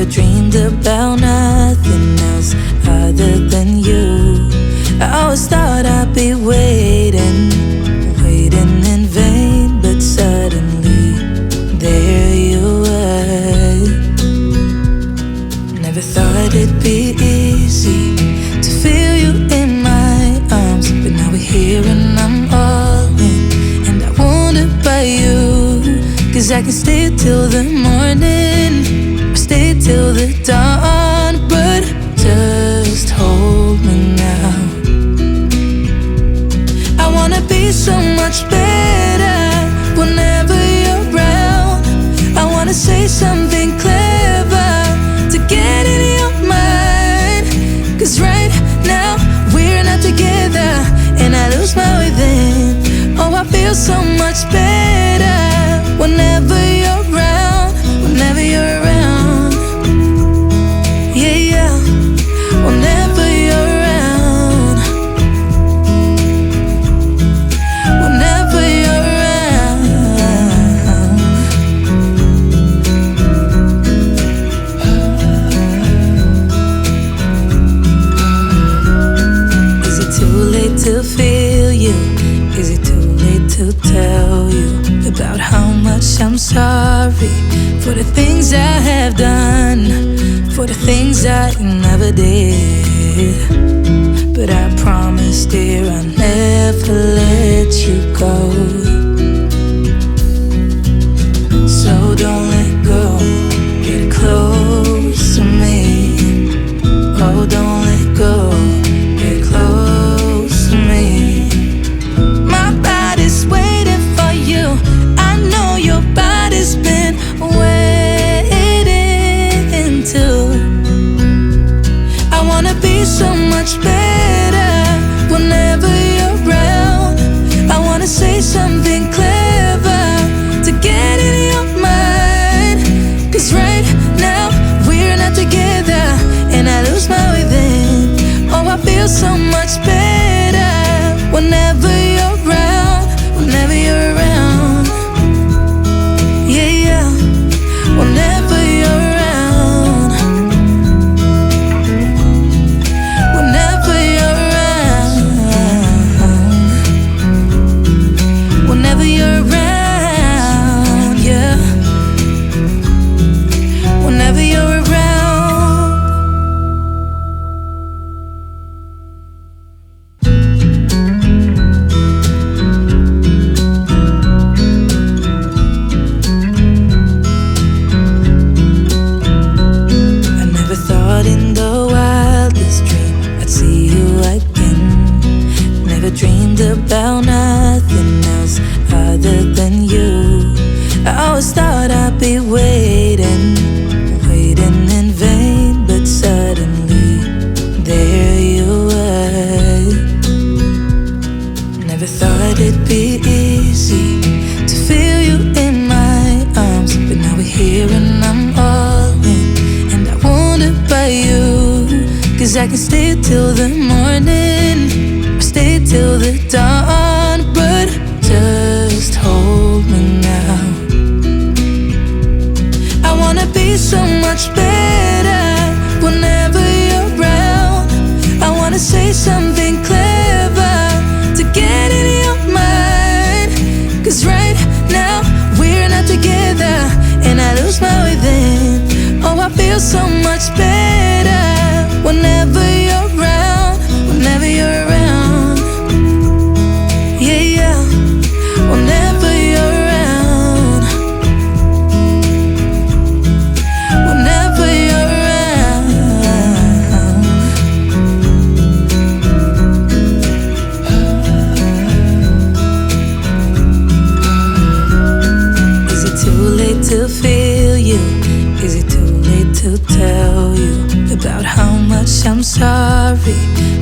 Never dreamed about nothing else other than you. I always thought I'd be waiting in vain, but suddenly there you were. Never thought it'd be easy to feel you in my arms, but now we're here and I'm all in, and I wonder about you. 'Cause I can stay till the morning, or stay till the dawn, but just hold me now. I wanna be so much better whenever you're around. I wanna say something clever to get in your mind. 'Cause right now we're not together, and I lose my way then. Oh, I feel so much better whenever you're around, whenever you're around. Yeah, yeah, whenever you're around, whenever you're around. Is it too late to feel you? Is it too late to tell you about how much I'm sorry for the things I have done, for the things I never did? But I promise, dear, I'll never let you go. So don't let go, get close to me. Oh, don't let go, get close to me. My body's waiting for you, I know your body's been waiting too. I wanna be so much better whenever you're around. I wanna say something clever to get in your mind. 'Cause right now we're not together, and I lose my way then. Oh, I feel so much better whenever you're around, whenever you're around. Yeah, yeah, whenever you're around, whenever you're around, whenever you're around, yeah, whenever you're around. I never thought in the wildest dream I'd see you again. Never dreamed about nothing else other than you. I always thought I'd be waiting in vain, but suddenly there you were. Never thought it'd be easy to feel you in my arms, but now we're here and I'm all in, and I wonder about you. 'Cause I can stay till the morning, or stay till the dawn, but just hold me now. I wanna be so much better whenever you're around. I wanna say something clever to get in your mind. 'Cause right now we're not together, and I lose my way then. Oh, I feel so much better whenever you're around, whenever you're around. Yeah, yeah, whenever you're around, whenever you're around. Is it too late to feel you? Is it too late to tell you about how much I'm sorry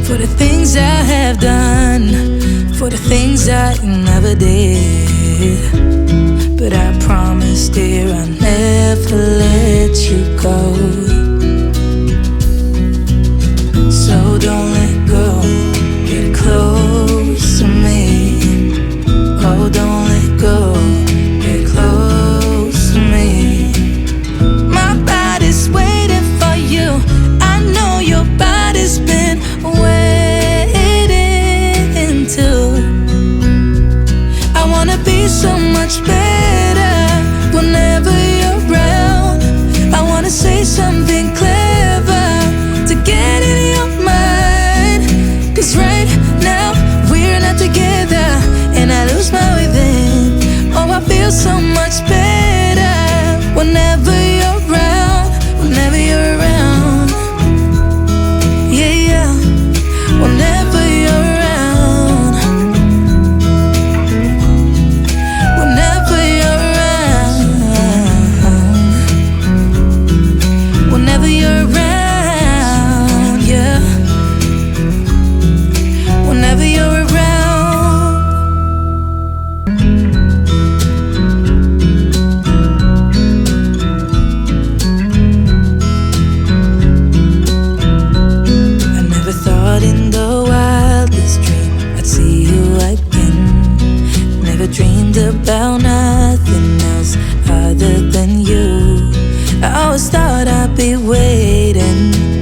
for the things I have done, for the things I never did? But I promise, dear, I'll never let you go. So don't let go, get close to me. Oh, don't let go, get close to me. My body's waiting never dreamed about nothing else other than you. I always thought I'd be waiting